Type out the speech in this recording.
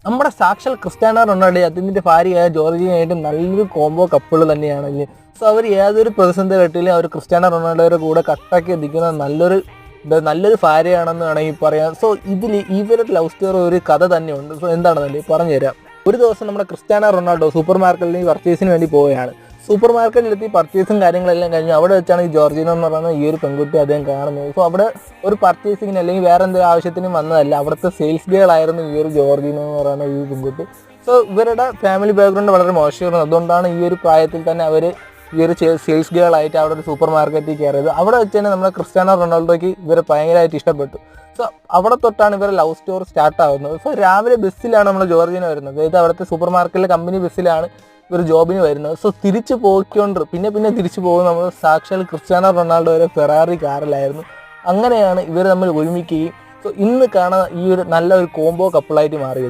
നമ്മുടെ സാക്ഷാൽ Cristiano Ronaldo അതിൻ്റെ ഭാര്യയായ ജോർജിനയായിട്ട് നല്ലൊരു കോംബോ കപ്പിൾ തന്നെയാണെങ്കിൽ സോ അവർ ഏതൊരു പ്രതിസന്ധി ഘട്ടത്തിലും അവർ ക്രിസ്ത്യാനോ റൊണാൾഡോയുടെ കൂടെ കട്ടാക്കി എത്തിക്കുന്ന നല്ലൊരു ഭാര്യയാണെന്ന് വേണമെങ്കിൽ പറയാം. സോ ഇതിൽ ഇവരുടെ ലവ് സ്റ്റോറി ഒരു കഥ തന്നെയുണ്ട്. സോ എന്താണെന്നല്ലേ പറഞ്ഞു തരാം. ഒരു ദിവസം നമ്മുടെ ക്രിസ്ത്യാനോ റൊണാൾഡോ സൂപ്പർ മാർക്കറ്റിൽ പർച്ചേസിന് വേണ്ടി പോവുകയാണ്. സൂപ്പർ മാർക്കറ്റിലെത്തി പർച്ചേസും കാര്യങ്ങളെല്ലാം കഴിഞ്ഞു. അവിടെ വെച്ചാണ് ഈ ജോർജിനോ എന്ന് പറയുന്ന ഈ ഒരു പെൺകുട്ടി അദ്ദേഹം കാണുന്നത്. സോ അവിടെ ഒരു പർച്ചേസിങ്ങിന് അല്ലെങ്കിൽ വേറെ എന്തെങ്കിലും ആവശ്യത്തിനും വന്നതല്ല, അവിടുത്തെ സെയിൽസ് ഗേൾ ആയിരുന്നു ഈ ഒരു ജോർജിനോ എന്ന് പറയുന്ന ഈ പെൺകുട്ടി. സോ ഇവരുടെ ഫാമിലി ബാക്ക്ഗ്രൗണ്ട് വളരെ മോശമായിരുന്നു. അതുകൊണ്ടാണ് ഈ ഒരു പ്രായത്തിൽ തന്നെ അവർ ഈ ഒരു സെയിൽസ് ഗേൾ ആയിട്ട് അവിടെ ഒരു സൂപ്പർ മാർക്കറ്റിൽ കയറിയത്. അവിടെ വെച്ച് തന്നെ നമ്മുടെ ക്രിസ്ത്യാനോ റൊണാൾഡോയ്ക്ക് ഇവരെ ഭയങ്കരമായിട്ട് ഇഷ്ടപ്പെട്ടു. സോ അവിടെ തൊട്ടാണ് ഇവരുടെ ലവ് സ്റ്റോറി സ്റ്റാർട്ട് ആകുന്നത്. സോ രാവിലെ ബസ്സിലാണ് നമ്മൾ ജോർജിനോ വരുന്നത്. അതായത് അവിടുത്തെ സൂപ്പർ മാർക്കറ്റിലെ കമ്പനി ബസ്സിലാണ് ഒരു ജോബിന് വരുന്നത്. സോ തിരിച്ചു പോയിക്കൊണ്ട് പിന്നെ തിരിച്ചു പോകുന്നത് നമ്മൾ സാക്ഷാൽ ക്രിസ്ത്യാനോ റൊണാൾഡോ വരെ ഫെറാറി കാറിലായിരുന്നു. അങ്ങനെയാണ് ഇവർ തമ്മിൽ ഒരുമിക്കുകയും സോ ഇന്ന് കാണാൻ ഈ ഒരു നല്ല ഒരു കോംബോ കപ്പിളായിട്ട് മാറിയത്.